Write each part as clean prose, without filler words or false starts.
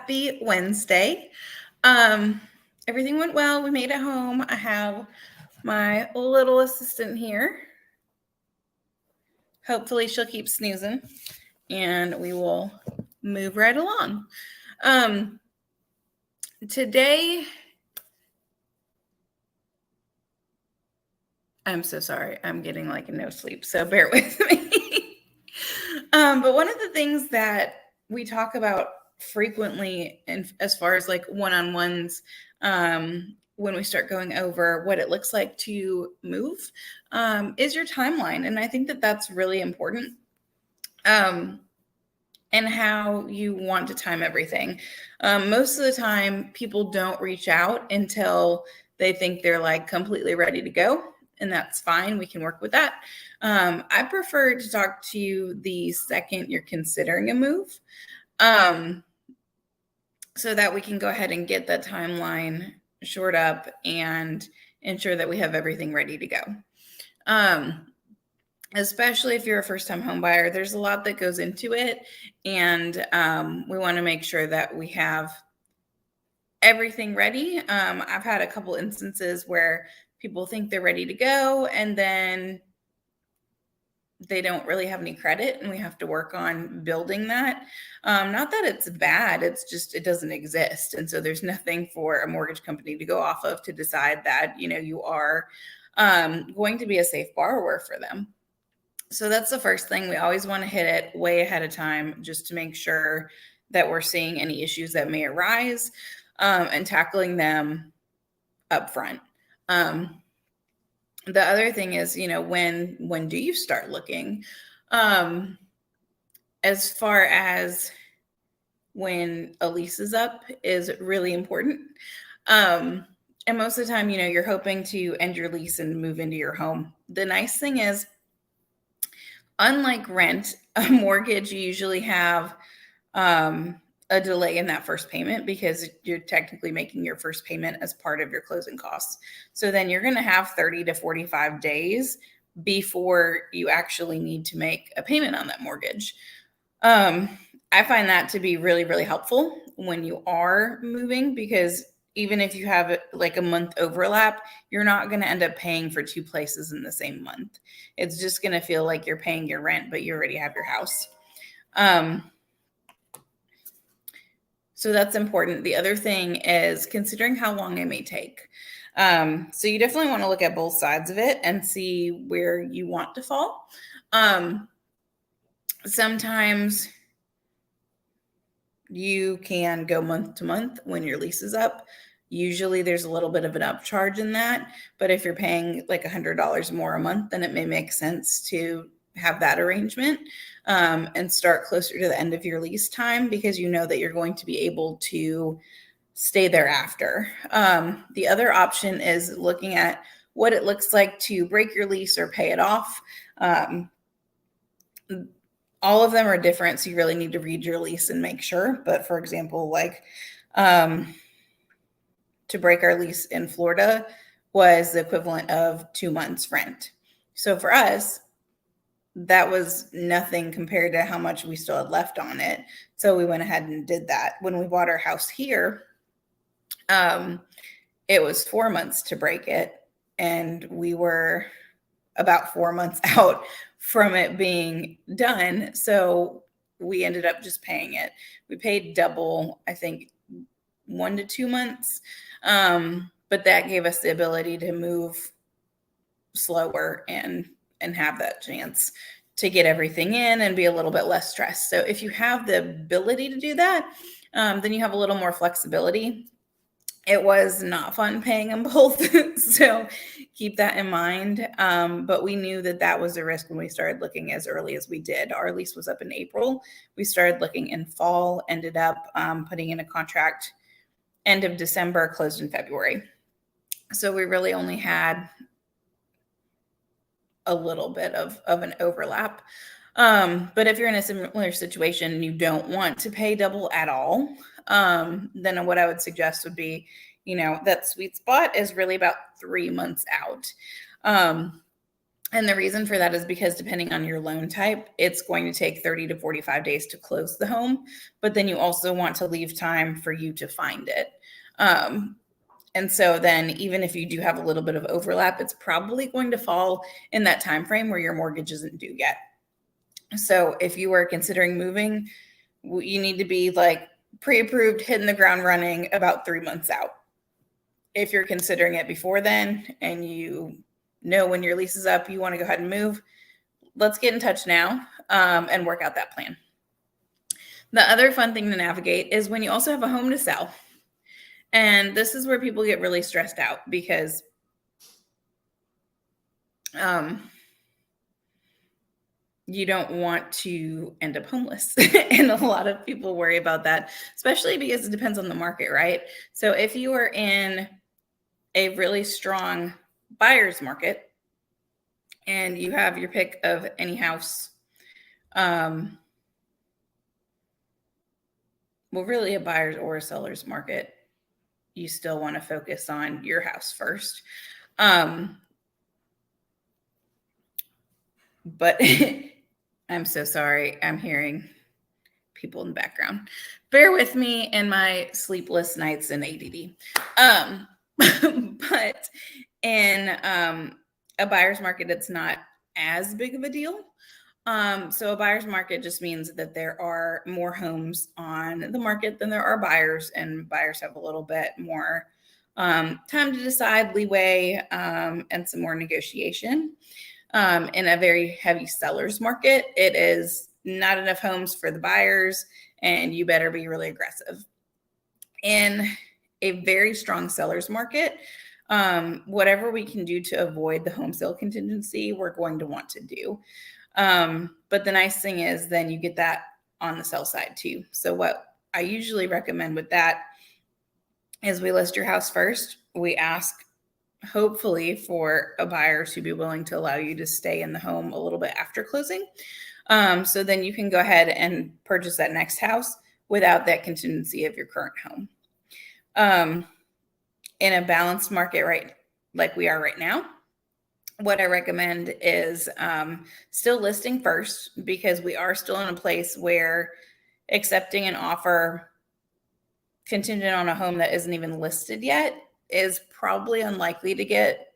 Happy Wednesday. Um, Everything went well. We made it home. I have my little assistant here. Hopefully, she'll keep snoozing and we will move right along. Today, I'm so sorry. I'm getting like no sleep, so bear with me. But one of the things that we talk about frequently, and as far as like one-on-ones, when we start going over what it looks like to move, is your timeline, and I think that that's really important. And how you want to time everything. Most of the time, people don't reach out until they think they're like completely ready to go, and that's fine. We can work with that. I prefer to talk to you the second you're considering a move, so that we can go ahead and get that timeline shored up and ensure that we have everything ready to go. Especially if you're a first-time home buyer, there's a lot that goes into it, and we want to make sure that we have everything ready. I've had a couple instances where people think they're ready to go, and then they don't really have any credit, and we have to work on building that. Not that it's bad, it's just it doesn't exist, and so there's nothing for a mortgage company to go off of to decide that you are going to be a safe borrower for them. So that's the first thing. We always want to hit it way ahead of time just to make sure that we're seeing any issues that may arise, and tackling them up front. The other thing is, when do you start looking? As far as when a lease is up is really important. And most of the time, you're hoping to end your lease and move into your home. The nice thing is, unlike rent, a mortgage, you usually have a delay in that first payment because you're technically making your first payment as part of your closing costs. So then you're going to have 30 to 45 days before you actually need to make a payment on that mortgage. I find that to be really, really helpful when you are moving, because even if you have like a month overlap, you're not going to end up paying for two places in the same month. It's just going to feel like you're paying your rent, but you already have your house. So that's important. The other thing is considering how long it may take. So you definitely want to look at both sides of it and see where you want to fall. Sometimes you can go month to month when your lease is up. Usually there's a little bit of an upcharge in that, but if you're paying like $100 more a month, then it may make sense to have that arrangement, and start closer to the end of your lease time, because you know that you're going to be able to stay there after. The other option is looking at what it looks like to break your lease or pay it off. All of them are different, so you really need to read your lease and make sure. But for example, like to break our lease in Florida was the equivalent of 2 months rent. So for us, that was nothing compared to how much we still had left on it. So we went ahead and did that. When we bought our house here, it was 4 months to break it, and we were about 4 months out from it being done. So we ended up just paying it. We paid double, I think 1 to 2 months. But that gave us the ability to move slower and have that chance to get everything in and be a little bit less stressed. So if you have the ability to do that, then you have a little more flexibility. It was not fun paying them both. So keep that in mind. But we knew that that was a risk when we started looking as early as we did. Our lease was up in April. We started looking in fall, ended up putting in a contract end of December, closed in February. So we really only had a little bit of an overlap. But if you're in a similar situation and you don't want to pay double at all, then what I would suggest would be, that sweet spot is really about 3 months out. And the reason for that is because depending on your loan type, it's going to take 30 to 45 days to close the home. But then you also want to leave time for you to find it. And so then even if you do have a little bit of overlap, it's probably going to fall in that time frame where your mortgage isn't due yet. So if you are considering moving, you need to be like pre-approved, hitting the ground running about 3 months out. If you're considering it before then and you know when your lease is up, you want to go ahead and move, let's get in touch now and work out that plan. The other fun thing to navigate is when you also have a home to sell. And this is where people get really stressed out because you don't want to end up homeless. And a lot of people worry about that, especially because it depends on the market, right? So if you are in a really strong buyer's market and you have your pick of any house, well, really a buyer's or a seller's market, you still want to focus on your house first. But I'm so sorry. I'm hearing people in the background. Bear with me and my sleepless nights and ADD. But in a buyer's market, it's not as big of a deal. So a buyer's market just means that there are more homes on the market than there are buyers, and buyers have a little bit more time to decide, leeway, and some more negotiation. In a very heavy seller's market, it is not enough homes for the buyers, and you better be really aggressive. In a very strong seller's market, whatever we can do to avoid the home sale contingency, we're going to want to do. But the nice thing is then you get that on the sell side too. So what I usually recommend with that is we list your house first. We ask hopefully for a buyer to be willing to allow you to stay in the home a little bit after closing. So then you can go ahead and purchase that next house without that contingency of your current home. In a balanced market, right, like we are right now, what I recommend is still listing first, because we are still in a place where accepting an offer contingent on a home that isn't even listed yet is probably unlikely to get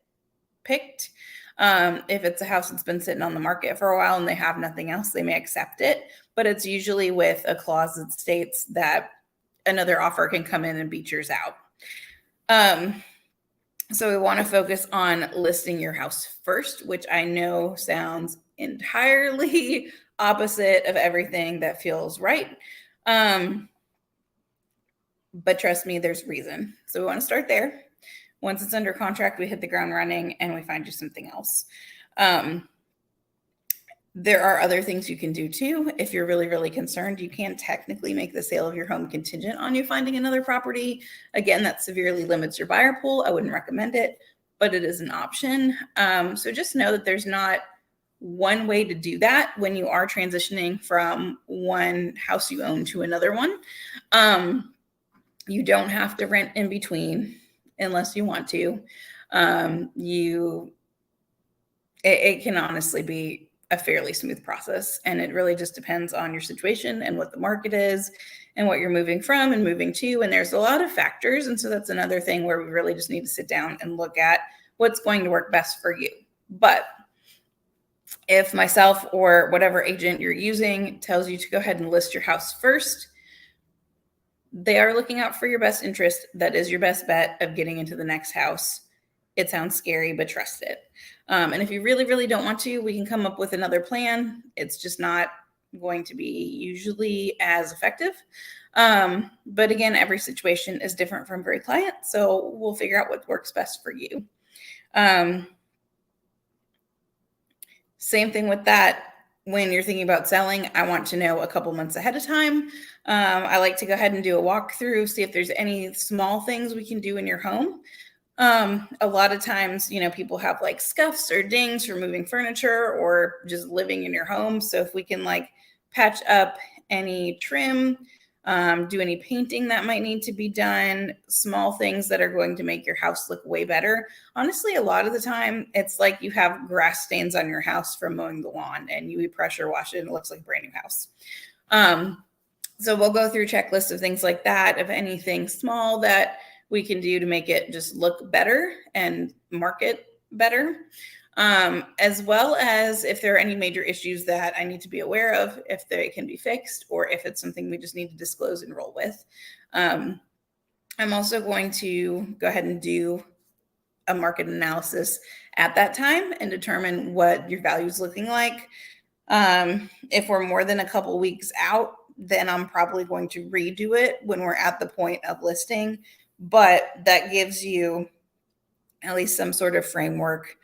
picked. If it's a house that's been sitting on the market for a while and they have nothing else, they may accept it, but it's usually with a clause that states that another offer can come in and beat yours out. So we want to focus on listing your house first, which I know sounds entirely opposite of everything that feels right. But trust me, there's reason. So we want to start there. Once it's under contract, we hit the ground running and we find you something else. There are other things you can do too. If you're really, really concerned, you can technically make the sale of your home contingent on you finding another property. Again, that severely limits your buyer pool. I wouldn't recommend it, but it is an option. So just know that there's not one way to do that when you are transitioning from one house you own to another one. You don't have to rent in between unless you want to. It can honestly be a fairly smooth process, and it really just depends on your situation and what the market is and what you're moving from and moving to. And there's a lot of factors. And so that's another thing where we really just need to sit down and look at what's going to work best for you. But if myself or whatever agent you're using tells you to go ahead and list your house first, they are looking out for your best interest. That is your best bet of getting into the next house. It sounds scary, but trust it. And if you really, really don't want to, we can come up with another plan. It's just not going to be usually as effective. But again, every situation is different from every client. So we'll figure out what works best for you. Same thing with that. When you're thinking about selling, I want to know a couple months ahead of time. I like to go ahead and do a walkthrough, see if there's any small things we can do in your home. A lot of times, people have like scuffs or dings for moving furniture or just living in your home. So if we can like patch up any trim, do any painting that might need to be done, small things that are going to make your house look way better. Honestly, a lot of the time, it's like you have grass stains on your house from mowing the lawn and you pressure wash it and it looks like a brand new house. So we'll go through checklists of things like that, of anything small that we can do to make it just look better and market better. As well as if there are any major issues that I need to be aware of, if they can be fixed, or if it's something we just need to disclose and roll with. I'm also going to go ahead and do a market analysis at that time and determine what your value is looking like. If we're more than a couple weeks out, then I'm probably going to redo it when we're at the point of listing, but that gives you at least some sort of framework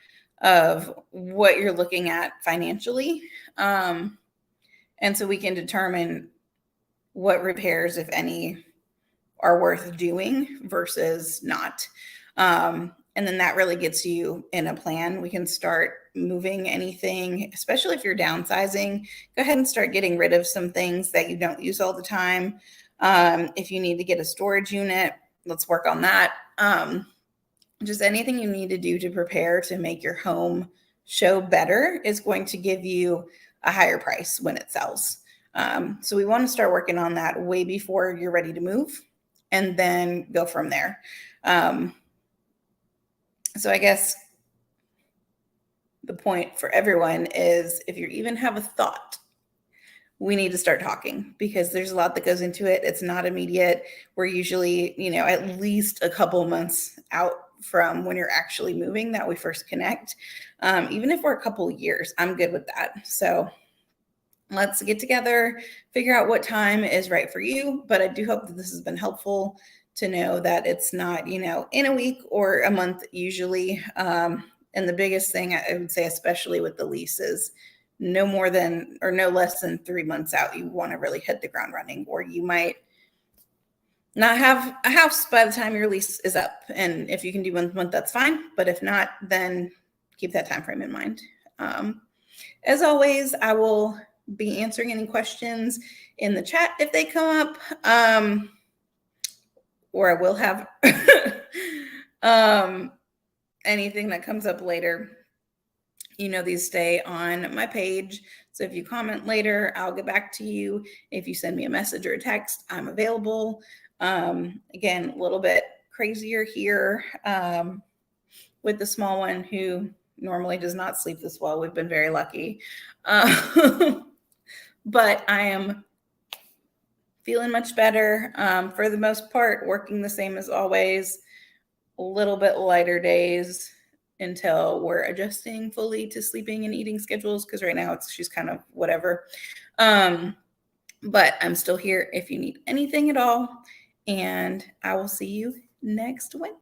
of what you're looking at financially. And so we can determine what repairs, if any, are worth doing versus not. And then that really gets you in a plan. We can start moving anything, especially if you're downsizing. Go ahead and start getting rid of some things that you don't use all the time. If you need to get a storage unit, let's work on that. Just anything you need to do to prepare to make your home show better is going to give you a higher price when it sells. So we want to start working on that way before you're ready to move and then go from there. So I guess the point for everyone is if you even have a thought, we need to start talking because there's a lot that goes into it. It's not immediate. We're usually, at least a couple months out from when you're actually moving that we first connect. Even if we're a couple of years, I'm good with that. So let's get together, figure out what time is right for you. But I do hope that this has been helpful to know that it's not, in a week or a month usually. And the biggest thing I would say, especially with the leases, no more than or no less than 3 months out, you want to really hit the ground running, or you might not have a house by the time your lease is up. And if you can do 1 month, that's fine. But if not, then keep that time frame in mind. As always, I will be answering any questions in the chat if they come up, or I will have anything that comes up later. These stay on my page. So if you comment later, I'll get back to you. If you send me a message or a text, I'm available. Again, a little bit crazier here with the small one who normally does not sleep this well. We've been very lucky. But I am feeling much better. For the most part, working the same as always, a little bit lighter days until we're adjusting fully to sleeping and eating schedules, because right now she's kind of whatever. But I'm still here if you need anything at all, and I will see you next Wednesday.